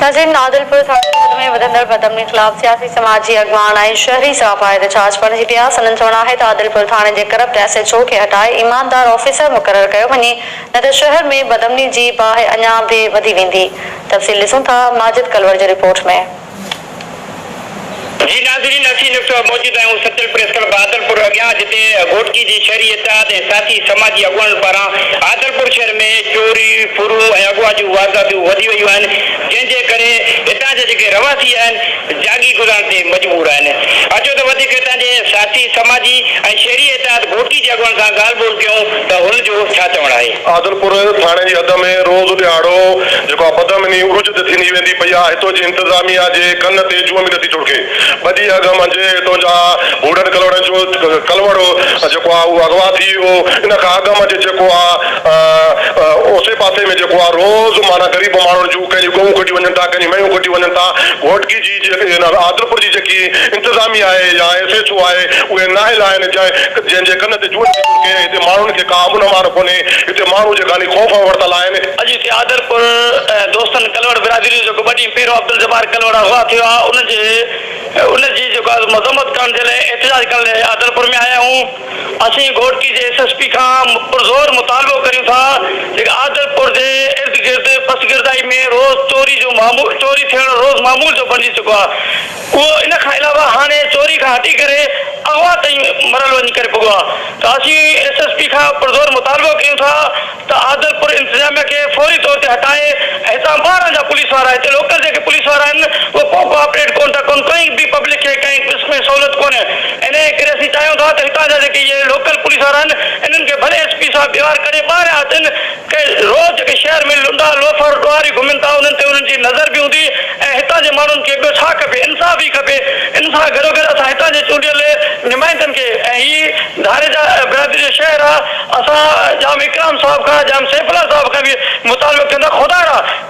नाज़रीन, आदिलपुर थाणे में वधंदड़ बदअमनी ख़िलाफ़ सियासी समाजी अॻवान ऐं शहरी सफ़ाई एहतजाज पढ़ी पिया। संदन चवणु आहे त आदिलपुर थाणे जे करप्ट SHO खे हटाए ईमानदार ऑफिसर मुक़रर कयो वञे, न त शहर में बदअमनी जी बाहि अञा बि वधी वेंदी। तफ़सील ॾिसूं था माजिद कलवर जी रिपोर्ट में। जी नाज़रीन, असीं मौजूद आहियूं सचल प्रेस क्लब आदिलपुर अॻियां, जिते घोटकी जी शहरी इत्तेहाद ऐं साथी समाजी अॻुवान पारां आदिलपुर शहर में चोरी फुरू ऐं अगवा जूं वारदातूं वधी वियूं आहिनि, जंहिंजे करे हितां जा जेके रवासी आहिनि जागी गुज़ारण ते मजबूर आहिनि। अचो त वधीक हितां जे साथी समाजी ऐं शहरी इत्तेहाद घोटकी जे अॻुवान सां ॻाल्हि ॿोल कयूं त हुनजो छा चवणु आहे। आदिलपुर थाणे जी हद में रोज़ ॾियारो जेको बदअमनी उरुज थींदी वेंदी पई आहे। हितां जी इंतज़ामिया जे कन ते जूअ बि नथी चुड़के। ॿधी अॻ मंझि हितां जा बूढ़नि कलवड़नि जो कलवड़ो जेको आहे उहो अॻवा थी वियो। इन खां अॻ मंझि जेको आहे ओसे पासे में जेको आहे रोज़ माना ग़रीब माण्हुनि जूं कंहिंजी गऊं कढी वञनि था, कंहिंजी मेंहूं कढी वञनि था। घोटकी जी आदिलपुर जी जेकी इंतज़ामिया आहे या SHO आहे उहे नाहिल आहिनि, जंहिंजे कन ते जूअ थी चुड़के। हिते माण्हुनि खे का अमन अमान कोन्हे। हिते माण्हू जेका ख़ौफ़ वरितल आहिनि। अॼु हिते आदिलपुर दोस्तनि कलवड़ बिरादरी जो जेको ॿ ॾींहं पहिरियों अब्दुल जब्बार कलवड़ अगवा थियो आहे, उनजी जेका मज़म्मत करण जे लाइ एहतजाज करण लाइ आदिलपुर में आया आहियूं। असीं घोटकी जे SSP खां पुरज़ोर मुतालबो करियूं था कि आदिलपुर जे इर्द गिर्द पसगिरदाई में रोज़ चोरी थियण रोज़ मामूल जो बणिजी चुको आहे। उहो इन खां अलावा हाणे चोरी खां हटी करे अगवा ताईं मरल वञी करे पुॻो आहे। त असीं SSP खां पुरज़ोर मुतालबो कयूं था त आदिलपुर इंतज़ामिया खे फौरी तौर ते हटाए। हितां ॿाहिरां जा पुलिस वारा, हिते लोकल जेके पुलिस वारा आहिनि उहे को कोऑपरेट कोन था कनि, कंहिं बि पब्लिक खे कंहिं क़िस्म में सहूलियत कोन्हे। इन करे असीं चाहियूं था त हितां जा जेके इहे लोकल पुलिस वारा आहिनि इन्हनि खे भले SP साहिब व्यवहार करे ॿाहिरां अचनि, के रोज़ जेके शहर में लुंडा लोफर ॾुआरी घुमनि था उन्हनि ते उन्हनि जी नज़र बि हूंदी। ऐं हितां जे माण्हुनि खे ॿियो छा खपे, इंसाफ़ ई खपे। इन सां गॾोगॾु असां हितां जे चूंडियल नुमाइंदनि खे, ऐं हीअ धारे जा बिरादरी जो शहर आहे, असां जाम इकराम साहिब खां जाम सैफुल्ला साहिब खां बि मुतालबो कंदा ख़ुदा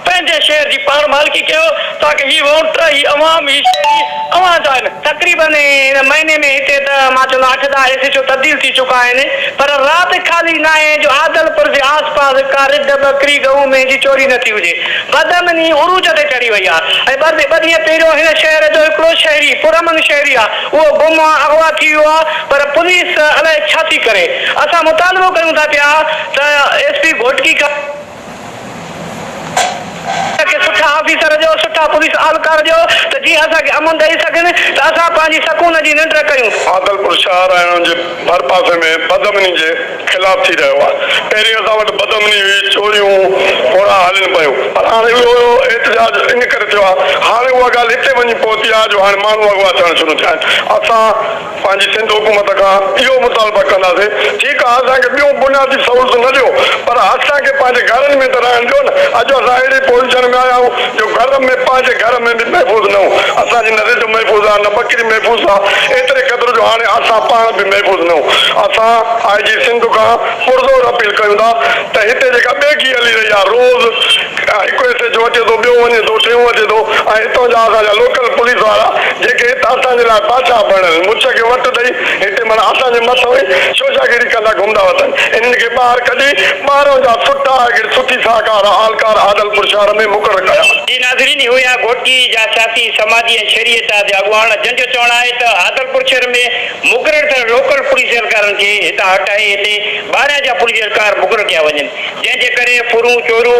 पंहिंजे शहर जी पाण मालिकी कयो, ताकि हीअ वोटर ही अवाम ही शहरी अवां जा आहिनि। तक़रीबन महीने में हिते त मां चवंदो 8-10 SHO तब्दील थी चुका आहिनि, पर राति खाली न आहे जो आदिलपुर जे आस पास का रिढ बकरी गऊ में जी चोरी न थी हुजे। बदअमनी उरूज ते चढ़ी वई आहे। ऐं ॿ ॾींहं पहिरियों हिन शहर जो हिकिड़ो शहरी पुरअमन शहरी आहे, उहो गुम आहे, अगवा थी वियो आहे, पर पुलिस अलाए छा थी करे। असां मुतालबो कयूं था पिया त SP घोटकी खां सुठा ऑफिसर जो, सुठा पुलिस अहलकार जो, त जीअं असांखे अमन ॾेई सघनि त असां पंहिंजी सकून जी निंड कयूं। आदिलपुर शहर ऐं हुनजे भर पासे में बदअमनी जे ख़िलाफ़ थी रहियो आहे। पहिरीं असां वटि बदअमनी हुई, चोरियूं थोरा हलनि पियूं, पर हाणे उहो एहतजाज इन करे थियो आहे। हाणे उहा ॻाल्हि हिते वञी पहुती आहे जो हाणे माण्हू अॻवा थियणु शुरू थिया आहिनि। असां पंहिंजी सिंध हुकूमत खां इहो मुतालबा कंदासीं, ठीकु आहे असांखे ॿियूं बुनियादी सहूलियतूं न ॾियो, पर असांखे पंहिंजे घरनि में त रहण ॾियो न। अॼु असां अहिड़ी पोज़ीशन में आया आहियूं जो घर में पंहिंजे घर में बि महफ़ूज़ न हूं। असांजी न रिढ महफ़ूज़ आहे, न बकरी महफ़ूज़ आहे। एतिरे क़दुरु जो हाणे असां पाण बि महफ़ूज़ न हूं। असां IG सिंध खां पुरज़ोर अपील कयूं था त हिते जेका ॿेगी हली रही आहे, रोज़ हिकु SHO अचे थो, ॿियो वञे थो, टियों अचे थो, ऐं हितां जा असांजा लोकल पुलिस वारा जेके हितां असांजे लाइ बादशाह बणियल, मुछ खे वटि ॾेई हिते माना असांजे मथां ई शोशागिरी कंदा घुमंदा वञनि। इन्हनि खे ॿाहिरि कढी ॿाहिरां जा सुठा सुठी सहकार अहलकार आदिलपुर शहर में मुक़ररु कया। जी नाज़रीन, हुया घोटकी जा साथी समाजी ऐं शहरी इत्तेहाद जा अॻुवान, जंहिंजो चवणु आहे त आदिलपुर शहर में मुक़ररु थियल लोकल पुलिस एहलकारनि खे हितां हटाए हिते ॿाहिरां जा पुलिस एहलकार मुक़ररु कया वञनि, जंहिंजे करे फुरूं चोरूं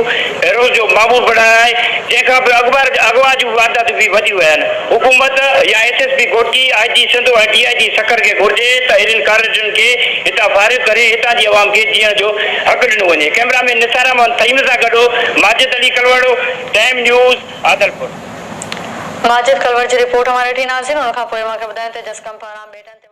रोज़ जो मामूल बणायो आहे, जंहिंखां पोइ अगवा जूं वारदातूं बि वधी विया आहिनि। हुकूमत या SSP घोटकी, IG सिंध ऐं DIG सकर खे घुर्जे त अहिड़ियुनि कार्यरतनि खे हितां फारिग करे हितां जी अवाम खे जीअण जो हक़ ॾिनो वञे। कैमरामैन निसार अहमद तईम सां गॾु Majid Ali Kalwaro, Time News Adilpur. Majid Kalwar ji report हमारे ॾिठी नाज़रीन। उन खां पोइ मूंखे ॿुधायो त जसकम पारां बेटनि